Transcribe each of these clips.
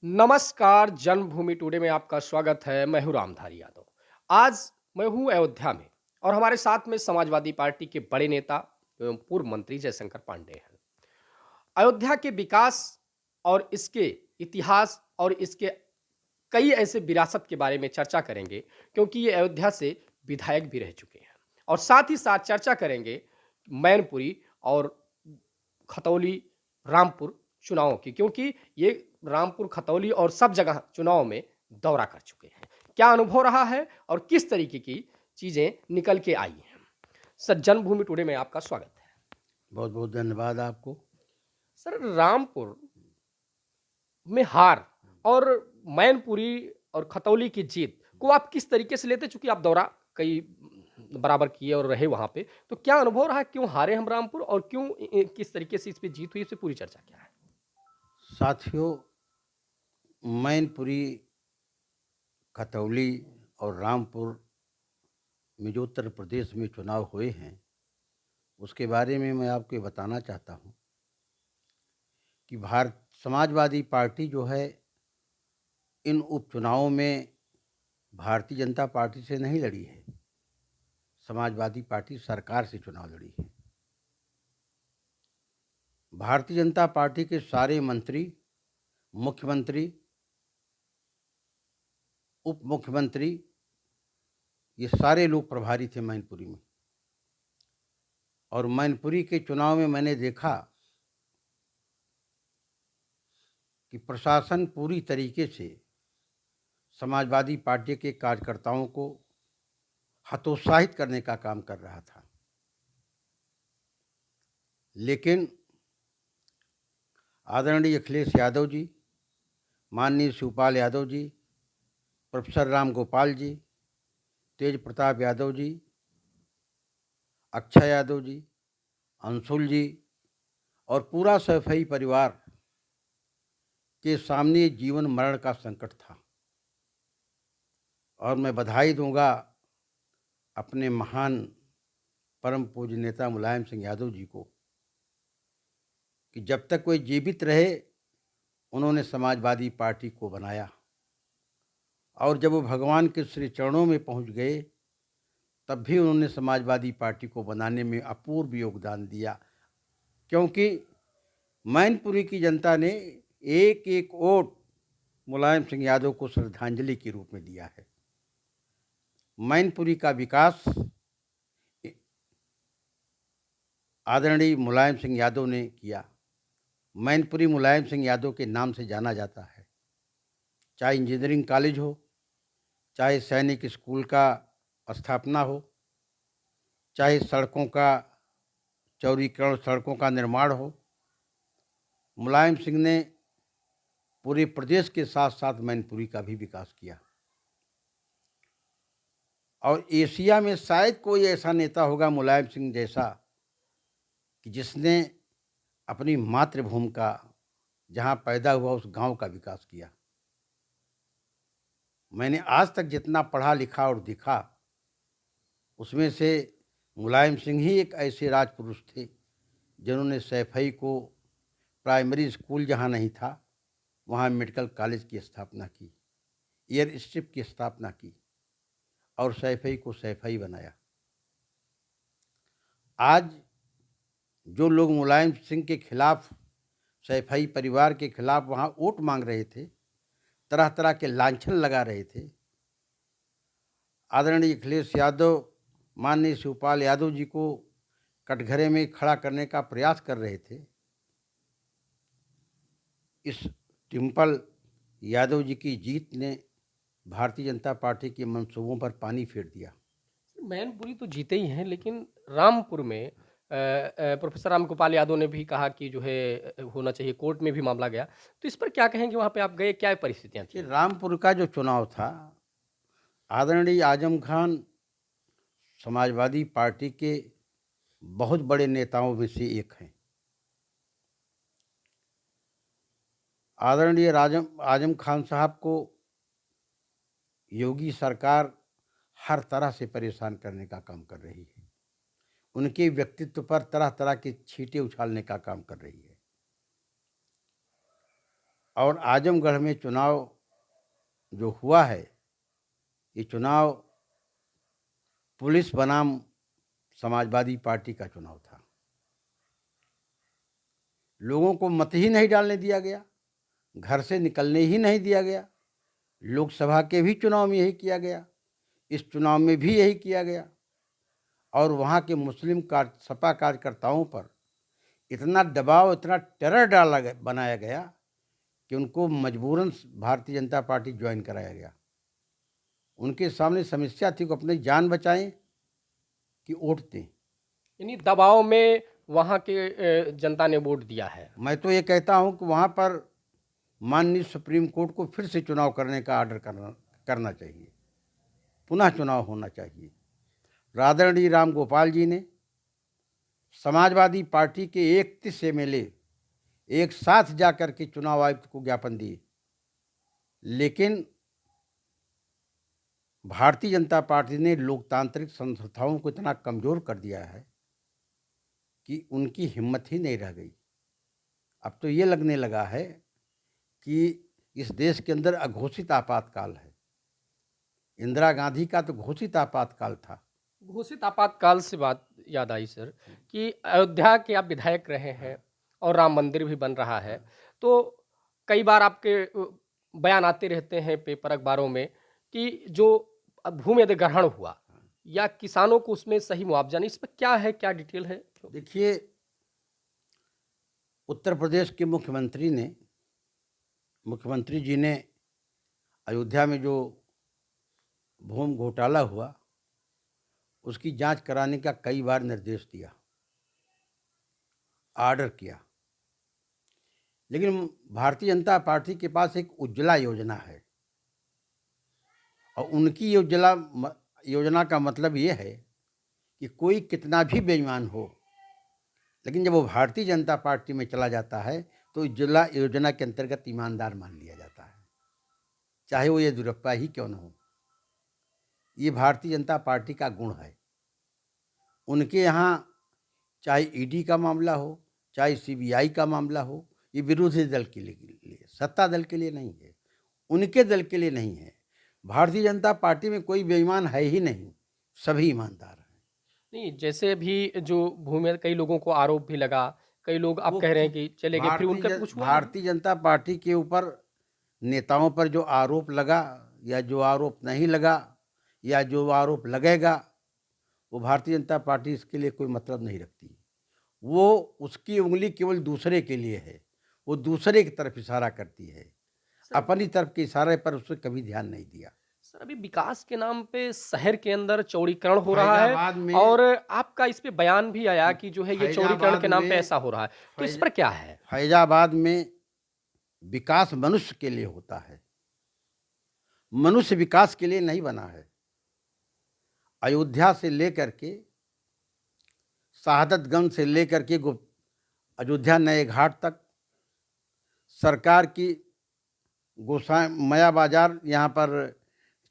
नमस्कार, जन्मभूमि टुडे में आपका स्वागत है। मैं हूँ रामधारी यादव। आज मैं हूँ अयोध्या में और हमारे साथ में समाजवादी पार्टी के बड़े नेता एवं पूर्व मंत्री जयशंकर पांडे हैं। अयोध्या के विकास और इसके इतिहास और इसके कई ऐसे विरासत के बारे में चर्चा करेंगे, क्योंकि ये अयोध्या से विधायक भी रह चुके हैं। और साथ ही साथ चर्चा करेंगे मैनपुरी और खतौली, रामपुर चुनावों की, क्योंकि ये रामपुर, खतौली और सब जगह चुनाव में दौरा कर चुके हैं। क्या अनुभव रहा है और किस तरीके की चीज़ें निकल के आई हैं? सर, जन्मभूमि टुडे में आपका स्वागत है। बहुत बहुत धन्यवाद आपको। सर, रामपुर में हार और मैनपुरी और खतौली की जीत को आप किस तरीके से लेते? चूँकि आप दौरा कई बराबर किए और रहे वहाँ पे, तो क्या अनुभव रहा? क्यों हारे हम रामपुर और क्यों किस तरीके से इस पे जीत हुई? इस पे पूरी चर्चा क्या है? साथियों, मैनपुरी, खतौली और रामपुर में जो उत्तर प्रदेश में चुनाव हुए हैं, उसके बारे में मैं आपको ये बताना चाहता हूँ कि भारत समाजवादी पार्टी जो है, इन उपचुनावों में भारतीय जनता पार्टी से नहीं लड़ी है। समाजवादी पार्टी सरकार से चुनाव लड़ी है। भारतीय जनता पार्टी के सारे मंत्री, मुख्यमंत्री, उप मुख्यमंत्री, ये सारे लोग प्रभारी थे मैनपुरी में। और मैनपुरी के चुनाव में मैंने देखा कि प्रशासन पूरी तरीके से समाजवादी पार्टी के कार्यकर्ताओं को हतोत्साहित करने का काम कर रहा था। लेकिन आदरणीय अखिलेश यादव जी, माननीय शिवपाल यादव जी, प्रोफेसर राम गोपाल जी, तेज प्रताप यादव जी, अक्षय यादव जी, अंशुल जी और पूरा सैफई परिवार के सामने जीवन मरण का संकट था। और मैं बधाई दूंगा अपने महान परम पूज्य नेता मुलायम सिंह यादव जी को कि जब तक कोई जीवित रहे, उन्होंने समाजवादी पार्टी को बनाया। और जब वो भगवान के श्री चरणों में पहुंच गए, तब भी उन्होंने समाजवादी पार्टी को बनाने में अपूर्व योगदान दिया। क्योंकि मैनपुरी की जनता ने एक एक वोट मुलायम सिंह यादव को श्रद्धांजलि के रूप में दिया है। मैनपुरी का विकास आदरणीय मुलायम सिंह यादव ने किया। मैनपुरी मुलायम सिंह यादव के नाम से जाना जाता है। चाहे इंजीनियरिंग कॉलेज हो, चाहे सैनिक स्कूल का स्थापना हो, चाहे सड़कों का चौड़ीकरण, सड़कों का निर्माण हो, मुलायम सिंह ने पूरे प्रदेश के साथ साथ मैनपुरी का भी विकास किया। और एशिया में शायद कोई ऐसा नेता होगा मुलायम सिंह जैसा कि जिसने अपनी मातृभूमि का, जहाँ पैदा हुआ, उस गांव का विकास किया। मैंने आज तक जितना पढ़ा लिखा और देखा, उसमें से मुलायम सिंह ही एक ऐसे राजपुरुष थे जिन्होंने सैफई को प्राइमरी स्कूल जहाँ नहीं था, वहाँ मेडिकल कॉलेज की स्थापना की, एयर स्ट्रिप की स्थापना की और सैफई को सैफई बनाया। आज जो लोग मुलायम सिंह के खिलाफ, सैफई परिवार के खिलाफ वहाँ वोट मांग रहे थे, तरह तरह के लांछन लगा रहे थे, आदरणीय अखिलेश यादव, माननीय शिवपाल यादव जी को कटघरे में खड़ा करने का प्रयास कर रहे थे, इस डिम्पल यादव जी की जीत ने भारतीय जनता पार्टी के मंसूबों पर पानी फेर दिया। मैनपुरी तो जीते ही हैं, लेकिन रामपुर में प्रोफेसर राम गोपाल यादव ने भी कहा कि जो है होना चाहिए, कोर्ट में भी मामला गया। तो इस पर क्या कहेंगे? वहाँ पे आप गए, क्या परिस्थितियाँ थी कि वहाँ? रामपुर का जो चुनाव था, आदरणीय आजम खान समाजवादी पार्टी के बहुत बड़े नेताओं में से एक हैं। आदरणीय आजम खान साहब को योगी सरकार हर तरह से परेशान करने का काम कर रही है। उनके व्यक्तित्व पर तरह तरह के छींटे उछालने का काम कर रही है। और आजमगढ़ में चुनाव जो हुआ है, ये चुनाव पुलिस बनाम समाजवादी पार्टी का चुनाव था। लोगों को मत ही नहीं डालने दिया गया, घर से निकलने ही नहीं दिया गया। लोकसभा के भी चुनाव में यही किया गया, इस चुनाव में भी यही किया गया। और वहाँ के मुस्लिम सपा कार्यकर्ताओं पर इतना दबाव, इतना टेरर बनाया गया कि उनको मजबूरन भारतीय जनता पार्टी ज्वाइन कराया गया। उनके सामने समस्या थी कि अपनी जान बचाएं कि वोट दें। यानी दबाव में वहाँ के जनता ने वोट दिया है। मैं तो ये कहता हूं कि वहाँ पर माननीय सुप्रीम कोर्ट को फिर से चुनाव करने का आर्डर करना चाहिए, पुनः चुनाव होना चाहिए। आदरणीय राम गोपाल जी ने समाजवादी पार्टी के 31 एमएलए एक साथ जाकर के चुनाव आयुक्त को ज्ञापन दिए, लेकिन भारतीय जनता पार्टी ने लोकतांत्रिक संस्थाओं को इतना कमज़ोर कर दिया है कि उनकी हिम्मत ही नहीं रह गई। अब तो ये लगने लगा है कि इस देश के अंदर अघोषित आपातकाल है। इंदिरा गांधी का तो घोषित आपातकाल था। घोषित आपातकाल से बात याद आई सर कि अयोध्या के आप विधायक रहे हैं और राम मंदिर भी बन रहा है, तो कई बार आपके बयान आते रहते हैं पेपर अखबारों में कि जो भूमि अधिग्रहण हुआ या किसानों को उसमें सही मुआवजा नहीं, इस पर क्या है, क्या डिटेल है? देखिए, उत्तर प्रदेश के मुख्यमंत्री जी ने अयोध्या में जो भूमि घोटाला हुआ उसकी जांच कराने का कई बार निर्देश दिया, आर्डर किया, लेकिन भारतीय जनता पार्टी के पास एक उज्ज्वला योजना है और उनकी उज्ज्वला योजना का मतलब ये है कि कोई कितना भी बेईमान हो, लेकिन जब वो भारतीय जनता पार्टी में चला जाता है तो उज्ज्वला योजना के अंतर्गत ईमानदार मान लिया जाता है, चाहे वो येदियुरप्पा ही क्यों न हो। ये भारतीय जनता पार्टी का गुण है। उनके यहाँ चाहे ईडी का मामला हो, चाहे सीबीआई का मामला हो, ये विरोधी दल के लिए, सत्ता दल के लिए नहीं है, उनके दल के लिए नहीं है। भारतीय जनता पार्टी में कोई बेईमान है ही नहीं, सभी ईमानदार हैं। नहीं, जैसे भी जो भूमि, कई लोगों को आरोप भी लगा, कई लोग आप कह रहे हैं कि चले गए, फिर उनका कुछ हुआ? भारतीय जनता पार्टी के ऊपर नेताओं पर जो आरोप लगा या जो आरोप नहीं लगा या जो आरोप लगेगा, वो भारतीय जनता पार्टी इसके लिए कोई मतलब नहीं रखती। वो उसकी उंगली केवल दूसरे के लिए है, वो दूसरे की तरफ इशारा करती है, अपनी तरफ के इशारे पर उसने कभी ध्यान नहीं दिया। सर, अभी विकास के नाम पे शहर के अंदर चौड़ीकरण हो रहा है और आपका इस पे बयान भी आया कि जो है ये चौड़ीकरण के नाम पे ऐसा हो रहा है, तो इस पर क्या है? फैजाबाद में विकास मनुष्य के लिए होता है, मनुष्य विकास के लिए नहीं बना है। अयोध्या से लेकर के शहादतगंज से लेकर के अयोध्या नए घाट तक सरकार की मया बाजार, यहाँ पर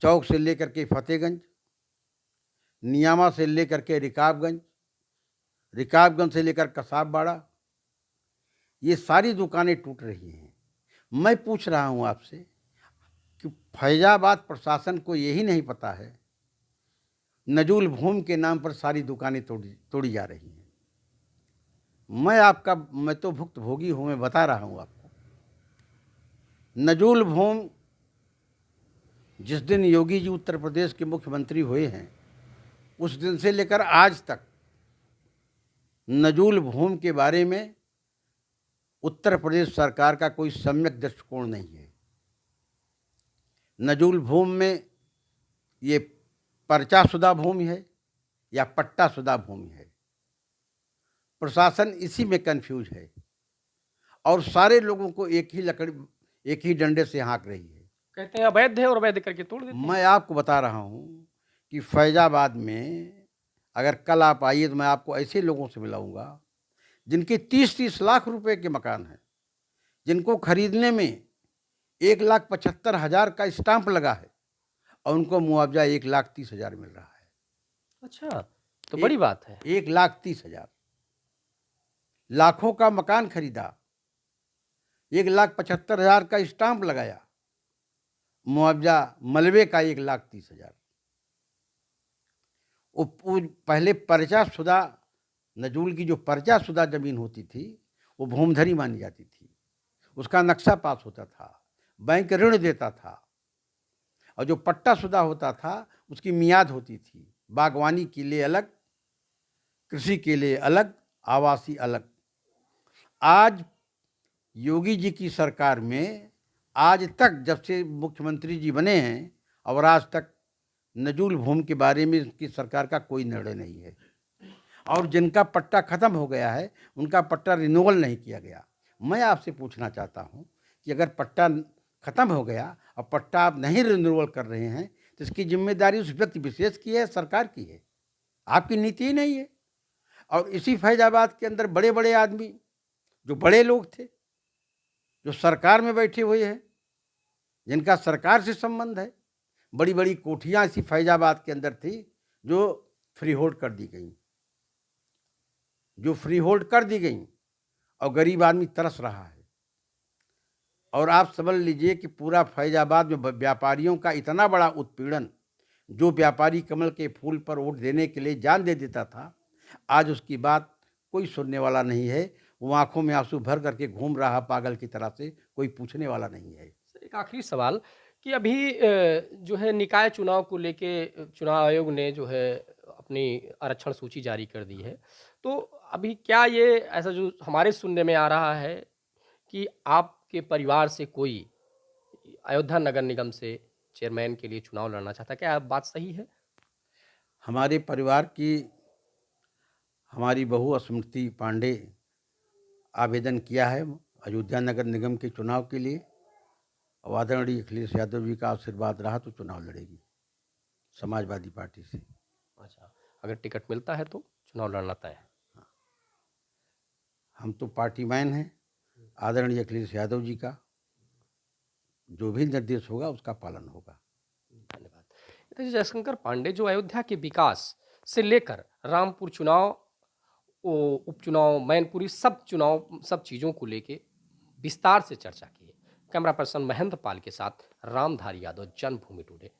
चौक से लेकर के फतेहगंज, नियामा से लेकर के रिकाबगंज, रिकाबगंज से लेकर कसाबबाड़ा, ये सारी दुकानें टूट रही हैं। मैं पूछ रहा हूँ आपसे कि फैजाबाद प्रशासन को यही नहीं पता है नजूल भूमि के नाम पर सारी दुकानें तोड़ी जा रही हैं। मैं तो भुक्तभोगी हूँ, मैं बता रहा हूँ आपको। नजूल भूमि जिस दिन योगी जी उत्तर प्रदेश के मुख्यमंत्री हुए हैं, उस दिन से लेकर आज तक नजूल भूमि के बारे में उत्तर प्रदेश सरकार का कोई सम्यक दृष्टिकोण नहीं है। नजूल भूमि में ये पर्चाशुदा भूमि है या पट्टाशुदा भूमि है, प्रशासन इसी में कंफ्यूज है और सारे लोगों को एक ही डंडे से हाँक रही है। कहते हैं अवैध है और वैध करके तोड़ देते हैं। मैं आपको बता रहा हूँ कि फैजाबाद में अगर कल आप आइए तो मैं आपको ऐसे लोगों से मिलाऊंगा जिनके 30-30 लाख रुपए के मकान हैं, जिनको खरीदने में 1,75,000 का स्टाम्प लगा है और उनको मुआवजा 1,30,000 मिल रहा है। अच्छा, तो बड़ी बात है। 1,30,000 लाखों का मकान खरीदा, 1,75,000 का स्टाम्प लगाया, मुआवजा मलबे का 1,30,000। वो पहले पर्चाशुदा नजूल की जो पर्चाशुदा जमीन होती थी वो भूमधरी मानी जाती थी, उसका नक्शा पास होता था, बैंक ऋण देता था, और जो पट्टाशुदा होता था उसकी मियाद होती थी, बागवानी के लिए अलग, कृषि के लिए अलग, आवासीय अलग। आज योगी जी की सरकार में आज तक जब से मुख्यमंत्री जी बने हैं और आज तक नजूल भूमि के बारे में इसकी सरकार का कोई निर्णय नहीं है, और जिनका पट्टा खत्म हो गया है उनका पट्टा रिन्यूअल नहीं किया गया। मैं आपसे पूछना चाहता हूं कि अगर पट्टा खत्म हो गया और पट्टा आप नहीं रिन्यूअल कर रहे हैं तो इसकी जिम्मेदारी उस व्यक्ति विशेष की है, सरकार की है, आपकी नीति ही नहीं है। और इसी फैजाबाद के अंदर बड़े बड़े आदमी जो बड़े लोग थे, जो सरकार में बैठे हुए हैं, जिनका सरकार से संबंध है, बड़ी बड़ी कोठियां इसी फैजाबाद के अंदर थी जो फ्री होल्ड कर दी गई, और गरीब आदमी तरस रहा है। और आप समझ लीजिए कि पूरा फैजाबाद में व्यापारियों का इतना बड़ा उत्पीड़न, जो व्यापारी कमल के फूल पर वोट देने के लिए जान दे देता था, आज उसकी बात कोई सुनने वाला नहीं है। वो आंखों में आंसू भर करके घूम रहा पागल की तरह से, कोई पूछने वाला नहीं है। एक आखिरी सवाल कि अभी जो है निकाय चुनाव को लेके चुनाव आयोग ने जो है अपनी आरक्षण सूची जारी कर दी है, तो अभी क्या ये ऐसा जो हमारे सुनने में आ रहा है कि आपके परिवार से कोई अयोध्या नगर निगम से चेयरमैन के लिए चुनाव लड़ना चाहता है, क्या बात सही है? हमारे परिवार की हमारी बहू स्मृति पांडे आवेदन किया है अयोध्या नगर निगम के चुनाव के लिए, और आदरणीय अखिलेश यादव जी का आशीर्वाद रहा तो चुनाव लड़ेगी समाजवादी पार्टी से। अच्छा, अगर टिकट मिलता है तो चुनाव लड़ना तय है। हम तो पार्टी मैन हैं, आदरणीय अखिलेश यादव जी का जो भी निर्देश होगा उसका पालन होगा। धन्यवाद। तो जयशंकर पांडे जो अयोध्या के विकास से लेकर रामपुर चुनाव, उपचुनाव, मैनपुरी सब चुनाव, सब चीज़ों को लेके विस्तार से चर्चा की है। कैमरा पर्सन महेंद्र पाल के साथ रामधारी यादव, जन्मभूमि टुडे।